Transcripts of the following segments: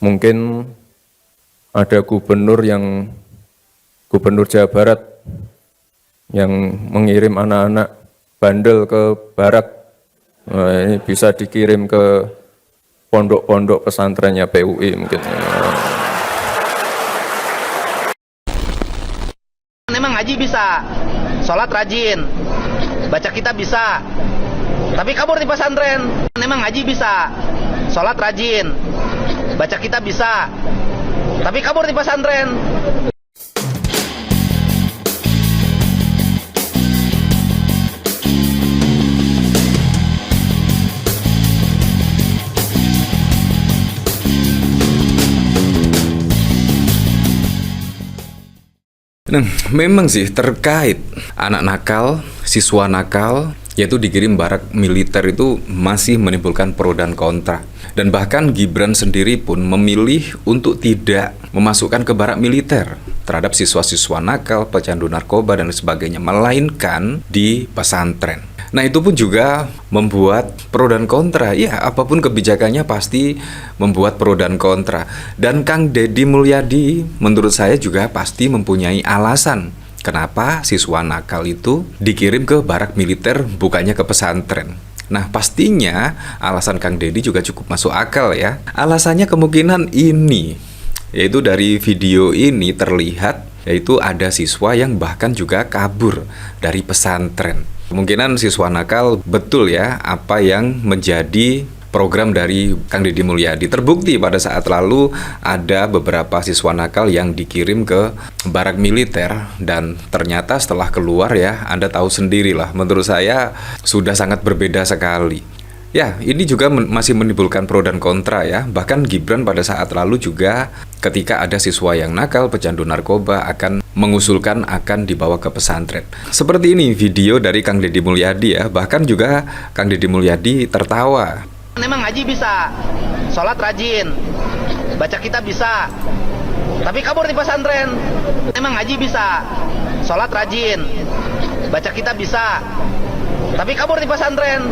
mungkin ada gubernur Jawa Barat yang mengirim anak-anak bandel ke barak. Nah, ini bisa dikirim ke pondok-pondok pesantrennya PUI mungkin. Memang ngaji bisa, sholat rajin, baca kitab bisa, tapi kabur di pesantren. Memang ngaji bisa, sholat rajin, baca kitab bisa, tapi kabur di pesantren. Nah, memang sih terkait anak nakal, siswa nakal, yaitu dikirim barak militer itu masih menimbulkan pro dan kontra. Dan bahkan Gibran sendiri pun memilih untuk tidak memasukkan ke barak militer terhadap siswa-siswa nakal, pecandu narkoba dan sebagainya, melainkan di pesantren. Nah, itu pun juga membuat pro dan kontra. Ya, apapun kebijakannya pasti membuat pro dan kontra. Dan Kang Deddy Mulyadi menurut saya juga pasti mempunyai alasan kenapa siswa nakal itu dikirim ke barak militer bukannya ke pesantren. Nah, pastinya alasan Kang Deddy juga cukup masuk akal ya. Alasannya kemungkinan ini, yaitu dari video ini terlihat yaitu ada siswa yang bahkan juga kabur dari pesantren. Kemungkinan siswa nakal betul ya apa yang menjadi program dari Kang Deddy Mulyadi. Terbukti pada saat lalu ada beberapa siswa nakal yang dikirim ke barak militer dan ternyata setelah keluar ya, Anda tahu sendirilah, menurut saya sudah sangat berbeda sekali. Ya, ini juga masih menimbulkan pro dan kontra ya. Bahkan Gibran pada saat lalu juga ketika ada siswa yang nakal, pecandu narkoba akan mengusulkan akan dibawa ke pesantren. Seperti ini video dari Kang Deddy Mulyadi ya. Bahkan juga Kang Deddy Mulyadi tertawa. Memang ngaji bisa, sholat rajin, baca kitab bisa, tapi kabur di pesantren. Memang ngaji bisa, sholat rajin, baca kitab bisa, tapi kabur di pesantren.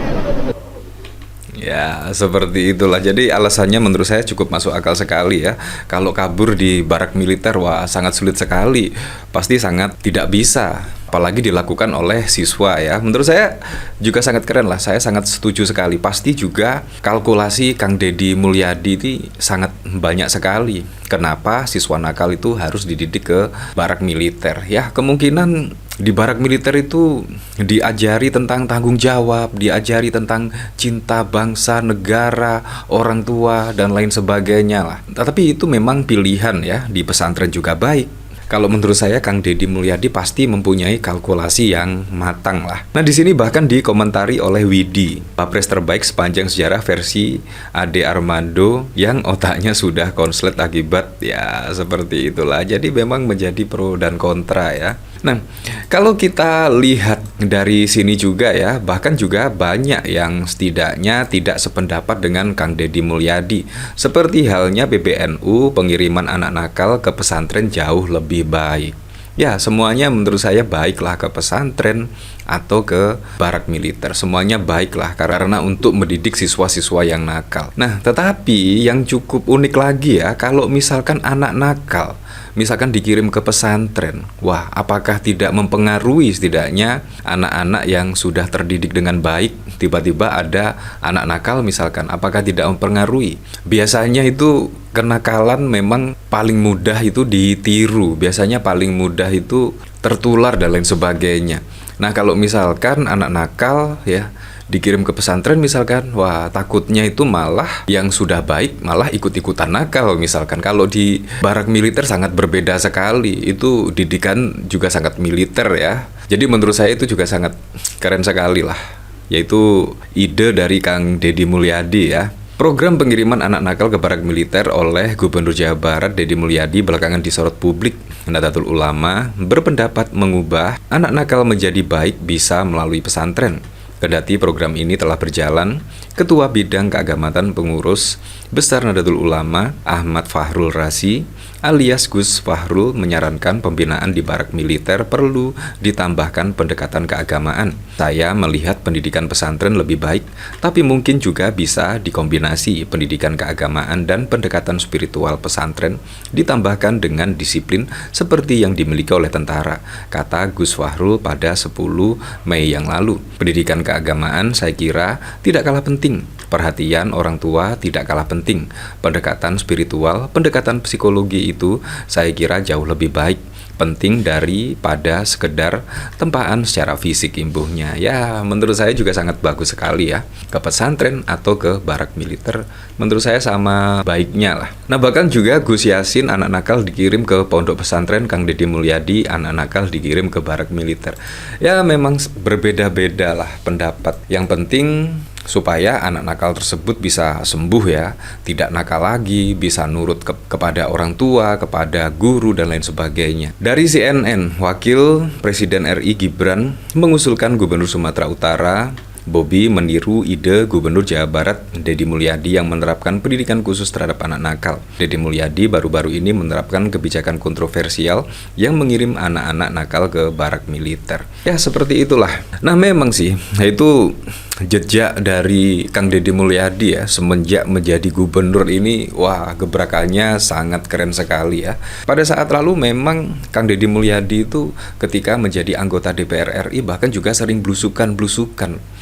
Ya, seperti itulah. Jadi alasannya menurut saya cukup masuk akal sekali ya. Kalau kabur di barak militer, wah sangat sulit sekali. Pasti sangat tidak bisa. Apalagi dilakukan oleh siswa ya. Menurut saya juga sangat keren lah. Saya sangat setuju sekali. Pasti juga kalkulasi Kang Deddy Mulyadi ini sangat banyak sekali. Kenapa siswa nakal itu harus dididik ke barak militer? Ya, kemungkinan di barak militer itu diajari tentang tanggung jawab, diajari tentang cinta bangsa, negara, orang tua, dan lain sebagainya lah. Tapi itu memang pilihan ya, di pesantren juga baik. Kalau menurut saya Kang Deddy Mulyadi pasti mempunyai kalkulasi yang matang lah. Nah, di sini bahkan dikomentari oleh Widi, Wapres terbaik sepanjang sejarah versi Ade Armando yang otaknya sudah konslet akibat ya seperti itulah. Jadi memang menjadi pro dan kontra ya. Nah, kalau kita lihat dari sini juga ya, bahkan juga banyak yang setidaknya tidak sependapat dengan Kang Deddy Mulyadi. Seperti halnya PBNU, pengiriman anak nakal ke pesantren jauh lebih baik. Ya, semuanya menurut saya baiklah ke pesantren atau ke barak militer. Semuanya baiklah karena untuk mendidik siswa-siswa yang nakal. Nah, tetapi yang cukup unik lagi ya, kalau misalkan anak nakal misalkan dikirim ke pesantren, wah apakah tidak mempengaruhi setidaknya anak-anak yang sudah terdidik dengan baik, tiba-tiba ada anak nakal misalkan, apakah tidak mempengaruhi? Biasanya itu kenakalan memang paling mudah itu ditiru, biasanya paling mudah itu tertular dan lain sebagainya. Nah, kalau misalkan anak nakal ya dikirim ke pesantren misalkan, wah takutnya itu malah yang sudah baik malah ikut-ikutan nakal misalkan. Kalau di barak militer sangat berbeda sekali, itu didikan juga sangat militer ya. Jadi menurut saya itu juga sangat keren sekali lah, yaitu ide dari Kang Deddy Mulyadi ya. Program pengiriman anak nakal ke barak militer oleh Gubernur Jawa Barat Deddy Mulyadi belakangan disorot publik. Nahdlatul Ulama berpendapat mengubah anak nakal menjadi baik bisa melalui pesantren. Kendati program ini telah berjalan, Ketua Bidang Keagamaan Pengurus Besar Nahdlatul Ulama Ahmad Fahrul Razi alias Gus Fahrul menyarankan pembinaan di barak militer perlu ditambahkan pendekatan keagamaan. Saya melihat pendidikan pesantren lebih baik, tapi mungkin juga bisa dikombinasi pendidikan keagamaan dan pendekatan spiritual pesantren ditambahkan dengan disiplin seperti yang dimiliki oleh tentara, kata Gus Fahrul pada 10 Mei yang lalu. Pendidikan keagamaan saya kira tidak kalah penting. Perhatian orang tua tidak kalah penting. Pendekatan spiritual, pendekatan psikologi itu saya kira jauh lebih baik, penting daripada sekedar tempaan secara fisik imbuhnya. Ya, menurut saya juga sangat bagus sekali ya. Ke pesantren atau ke barak militer, menurut saya sama baiknya lah. Nah, bahkan juga Gus Yasin anak nakal dikirim ke pondok pesantren, Kang Deddy Mulyadi anak nakal dikirim ke barak militer. Ya, memang berbeda-beda lah pendapat. Yang penting supaya anak nakal tersebut bisa sembuh ya, tidak nakal lagi, bisa nurut kepada orang tua, kepada guru dan lain sebagainya. Dari CNN, Wakil Presiden RI Gibran mengusulkan Gubernur Sumatera Utara Bobi meniru ide Gubernur Jawa Barat Deddy Mulyadi yang menerapkan pendidikan khusus terhadap anak nakal. Deddy Mulyadi baru-baru ini menerapkan kebijakan kontroversial yang mengirim anak-anak nakal ke barak militer. Ya, seperti itulah. Nah, memang sih itu jejak dari Kang Deddy Mulyadi ya, semenjak menjadi gubernur ini, wah, gebrakannya sangat keren sekali ya. Pada saat lalu memang Kang Deddy Mulyadi itu ketika menjadi anggota DPR RI bahkan juga sering blusukan.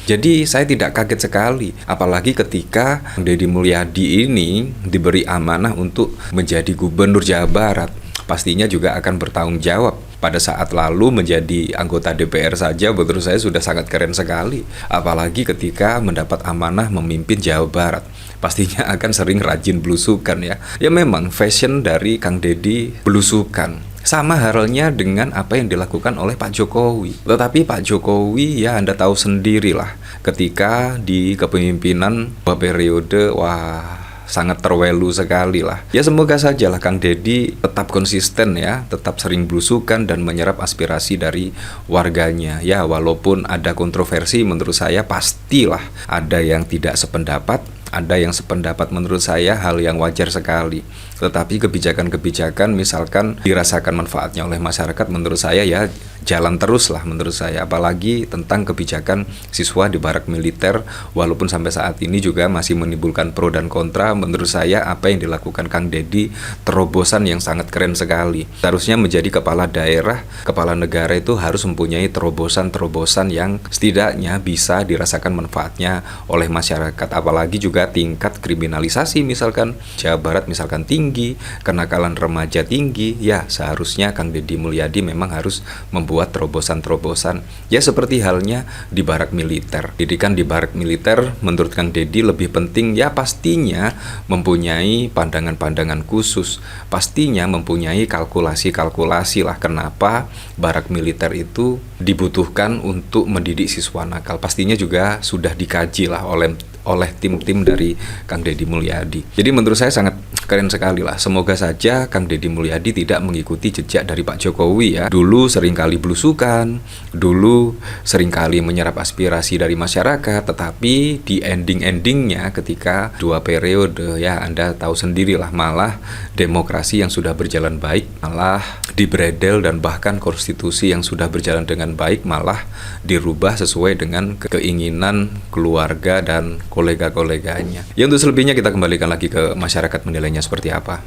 Jadi saya tidak kaget sekali, apalagi ketika Kang Deddy Mulyadi ini diberi amanah untuk menjadi gubernur Jawa Barat. Pastinya juga akan bertanggung jawab. Pada saat lalu menjadi anggota DPR saja menurut saya sudah sangat keren sekali. Apalagi ketika mendapat amanah memimpin Jawa Barat. Pastinya akan sering rajin belusukan ya. Ya memang fashion dari Kang Deddy belusukan. Sama halnya dengan apa yang dilakukan oleh Pak Jokowi. Tetapi Pak Jokowi ya Anda tahu sendirilah, ketika di kepemimpinan periode, wah, sangat terwelu sekali lah. Ya semoga saja lah Kang Deddy tetap konsisten ya, tetap sering belusukan dan menyerap aspirasi dari warganya. Ya walaupun ada kontroversi, menurut saya pastilah ada yang tidak sependapat. Ada yang sependapat, menurut saya hal yang wajar sekali. Tetapi kebijakan-kebijakan misalkan dirasakan manfaatnya oleh masyarakat, menurut saya ya jalan terus lah menurut saya. Apalagi tentang kebijakan siswa di barak militer, walaupun sampai saat ini juga masih menimbulkan pro dan kontra. Menurut saya apa yang dilakukan Kang Deddy terobosan yang sangat keren sekali. Seharusnya menjadi kepala daerah, kepala negara itu harus mempunyai terobosan-terobosan yang setidaknya bisa dirasakan manfaatnya oleh masyarakat. Apalagi juga tingkat kriminalisasi misalkan Jawa Barat misalkan tinggi, kenakalan remaja tinggi, ya seharusnya Kang Deddy Mulyadi memang harus membuat terobosan-terobosan ya seperti halnya di barak militer. Pendidikan di barak militer menurut Kang Deddy lebih penting ya, pastinya mempunyai pandangan-pandangan khusus, pastinya mempunyai kalkulasi-kalkulasi lah kenapa barak militer itu dibutuhkan untuk mendidik siswa nakal. Pastinya juga sudah dikaji lah oleh tim-tim dari Kang Deddy Mulyadi. Jadi menurut saya sangat keren sekali lah. Semoga saja Kang Deddy Mulyadi tidak mengikuti jejak dari Pak Jokowi ya. Dulu seringkali belusukan, dulu seringkali menyerap aspirasi dari masyarakat, tetapi di ending-endingnya ketika 2 periode ya Anda tahu sendirilah, malah demokrasi yang sudah berjalan baik malah dibredel dan bahkan konstitusi yang sudah berjalan dengan baik malah dirubah sesuai dengan keinginan keluarga dan kolega-koleganya. Ya untuk selebihnya kita kembalikan lagi ke masyarakat menilainya seperti apa.